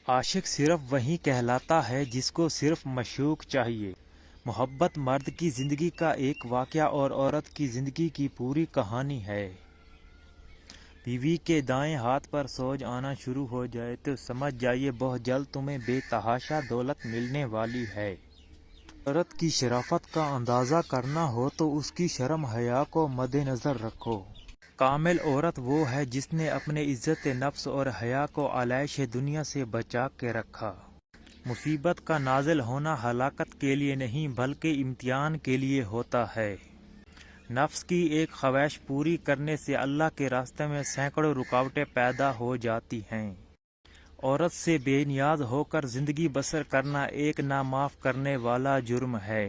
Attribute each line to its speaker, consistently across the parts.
Speaker 1: عاشق صرف وہی کہلاتا ہے جس کو صرف معشوق چاہیے۔ محبت مرد کی زندگی کا ایک واقعہ اور عورت کی زندگی کی پوری کہانی ہے۔ بیوی کے دائیں ہاتھ پر سوج آنا شروع ہو جائے تو سمجھ جائیے بہت جلد تمہیں بے تحاشا دولت ملنے والی ہے۔ عورت کی شرافت کا اندازہ کرنا ہو تو اس کی شرم حیا کو مد نظر رکھو۔ کامل عورت وہ ہے جس نے اپنے عزت نفس اور حیا کو آلائش دنیا سے بچا کے رکھا۔ مصیبت کا نازل ہونا ہلاکت کے لیے نہیں بلکہ امتحان کے لیے ہوتا ہے۔ نفس کی ایک خواہش پوری کرنے سے اللہ کے راستے میں سینکڑوں رکاوٹیں پیدا ہو جاتی ہیں۔ عورت سے بے نیاز ہو کر زندگی بسر کرنا ایک نہ معاف کرنے والا جرم ہے۔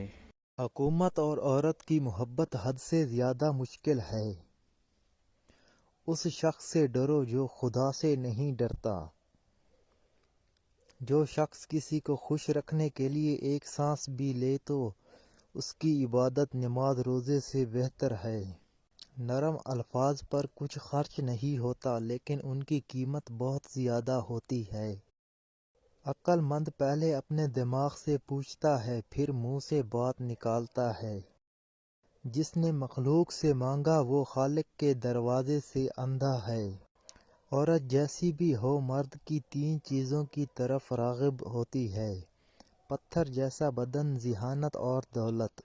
Speaker 1: حکومت اور عورت کی محبت حد سے زیادہ مشکل ہے۔ اس شخص سے ڈرو جو خدا سے نہیں ڈرتا۔ جو شخص کسی کو خوش رکھنے کے لیے ایک سانس بھی لے تو اس کی عبادت نماز روزے سے بہتر ہے۔ نرم الفاظ پر کچھ خرچ نہیں ہوتا لیکن ان کی قیمت بہت زیادہ ہوتی ہے۔ عقل مند پہلے اپنے دماغ سے پوچھتا ہے پھر منہ سے بات نکالتا ہے۔ جس نے مخلوق سے مانگا وہ خالق کے دروازے سے اندھا ہے۔ عورت جیسی بھی ہو مرد کی 3 چیزوں کی طرف راغب ہوتی ہے: پتھر جیسا بدن، ذہانت اور دولت۔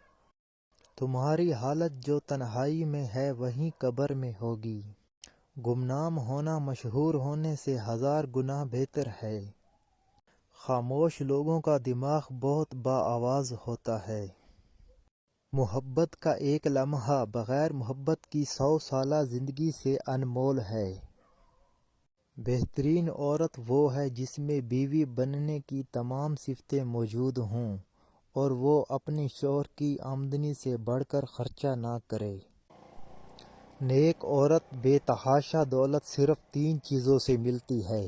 Speaker 1: تمہاری حالت جو تنہائی میں ہے وہیں قبر میں ہوگی۔ گمنام ہونا مشہور ہونے سے 1000 گنا بہتر ہے۔ خاموش لوگوں کا دماغ بہت باآواز ہوتا ہے۔ محبت کا ایک لمحہ بغیر محبت کی 100 سالہ زندگی سے انمول ہے۔ بہترین عورت وہ ہے جس میں بیوی بننے کی تمام صفتیں موجود ہوں اور وہ اپنے شوہر کی آمدنی سے بڑھ کر خرچہ نہ کرے۔ نیک عورت بے تحاشا دولت صرف 3 چیزوں سے ملتی ہے: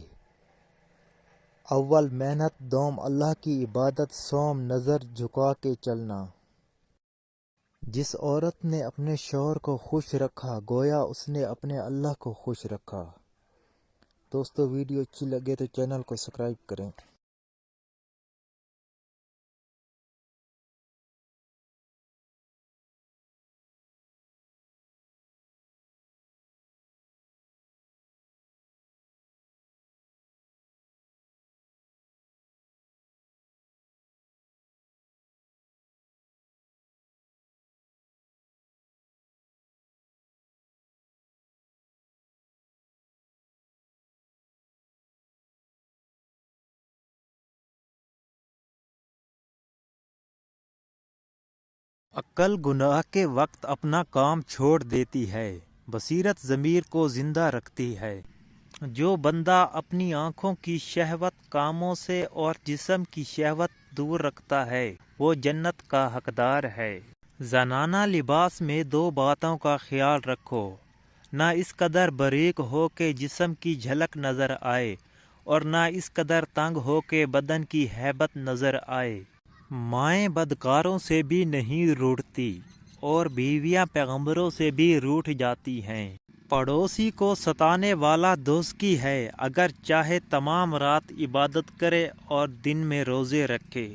Speaker 1: اول محنت، دوم اللہ کی عبادت، سوم نظر جھکا کے چلنا۔ جس عورت نے اپنے شوہر کو خوش رکھا گویا اس نے اپنے اللہ کو خوش رکھا۔ دوستو ویڈیو اچھی لگے تو چینل کو سبسکرائب کریں۔ عقل گناہ کے وقت اپنا کام چھوڑ دیتی ہے، بصیرت ضمیر کو زندہ رکھتی ہے۔ جو بندہ اپنی آنکھوں کی شہوت کاموں سے اور جسم کی شہوت دور رکھتا ہے وہ جنت کا حقدار ہے۔ زنانہ لباس میں 2 باتوں کا خیال رکھو: نہ اس قدر باریک ہو کہ جسم کی جھلک نظر آئے اور نہ اس قدر تنگ ہو کہ بدن کی ہیبت نظر آئے۔ مائیں بدکاروں سے بھی نہیں روٹھتی اور بیویاں پیغمبروں سے بھی روٹھ جاتی ہیں۔ پڑوسی کو ستانے والا دوزخی ہے اگر چاہے تمام رات عبادت کرے اور دن میں روزے رکھے۔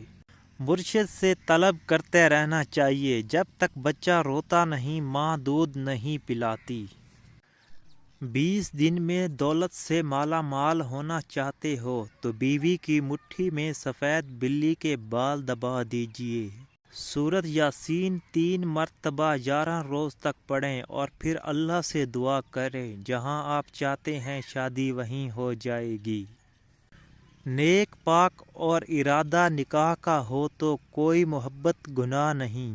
Speaker 1: مرشد سے طلب کرتے رہنا چاہیے جب تک بچہ روتا نہیں ماں دودھ نہیں پلاتی۔ 20 دن میں دولت سے مالا مال ہونا چاہتے ہو تو بیوی کی مٹھی میں سفید بلی کے بال دبا دیجیے۔ سورۃ یاسین 3 مرتبہ 11 روز تک پڑھیں اور پھر اللہ سے دعا کریں، جہاں آپ چاہتے ہیں شادی وہیں ہو جائے گی۔ نیک پاک اور ارادہ نکاح کا ہو تو کوئی محبت گناہ نہیں۔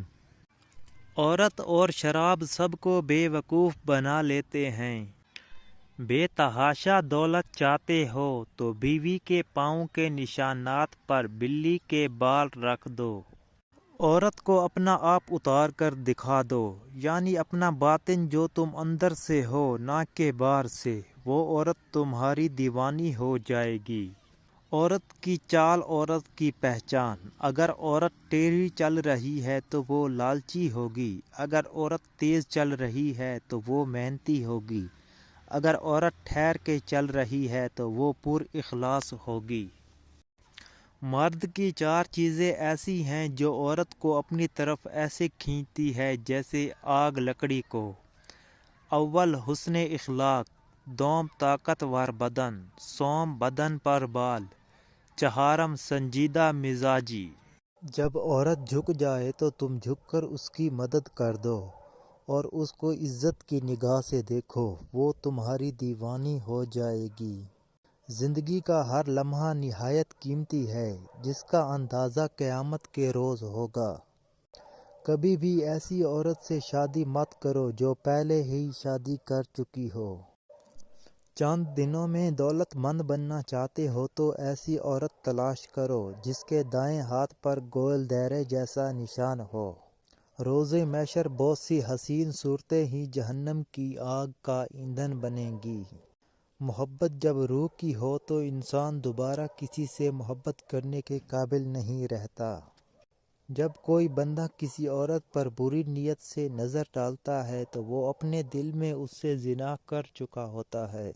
Speaker 1: عورت اور شراب سب کو بے وقوف بنا لیتے ہیں۔ بے تحاشا دولت چاہتے ہو تو بیوی کے پاؤں کے نشانات پر بلی کے بال رکھ دو۔ عورت کو اپنا آپ اتار کر دکھا دو، یعنی اپنا باطن جو تم اندر سے ہو نہ کہ باہر سے، وہ عورت تمہاری دیوانی ہو جائے گی۔ عورت کی چال عورت کی پہچان: اگر عورت ٹیڑھی چل رہی ہے تو وہ لالچی ہوگی، اگر عورت تیز چل رہی ہے تو وہ محنتی ہوگی، اگر عورت ٹھہر کے چل رہی ہے تو وہ پر اخلاص ہوگی۔ مرد کی 4 چیزیں ایسی ہیں جو عورت کو اپنی طرف ایسے کھینچتی ہے جیسے آگ لکڑی کو۔ اول حسن اخلاق، دوم طاقتور بدن، سوم بدن پر بال، چہارم سنجیدہ مزاجی۔ جب عورت جھک جائے تو تم جھک کر اس کی مدد کر دو اور اس کو عزت کی نگاہ سے دیکھو، وہ تمہاری دیوانی ہو جائے گی۔ زندگی کا ہر لمحہ نہایت قیمتی ہے، جس کا اندازہ قیامت کے روز ہوگا۔ کبھی بھی ایسی عورت سے شادی مت کرو جو پہلے ہی شادی کر چکی ہو۔ چند دنوں میں دولت مند بننا چاہتے ہو تو ایسی عورت تلاش کرو جس کے دائیں ہاتھ پر گول دائرے جیسا نشان ہو۔ روز محشر بہت سی حسین صورتیں ہی جہنم کی آگ کا ایندھن بنیں گی۔ محبت جب روح کی ہو تو انسان دوبارہ کسی سے محبت کرنے کے قابل نہیں رہتا۔ جب کوئی بندہ کسی عورت پر بری نیت سے نظر ڈالتا ہے تو وہ اپنے دل میں اس سے زنا کر چکا ہوتا ہے۔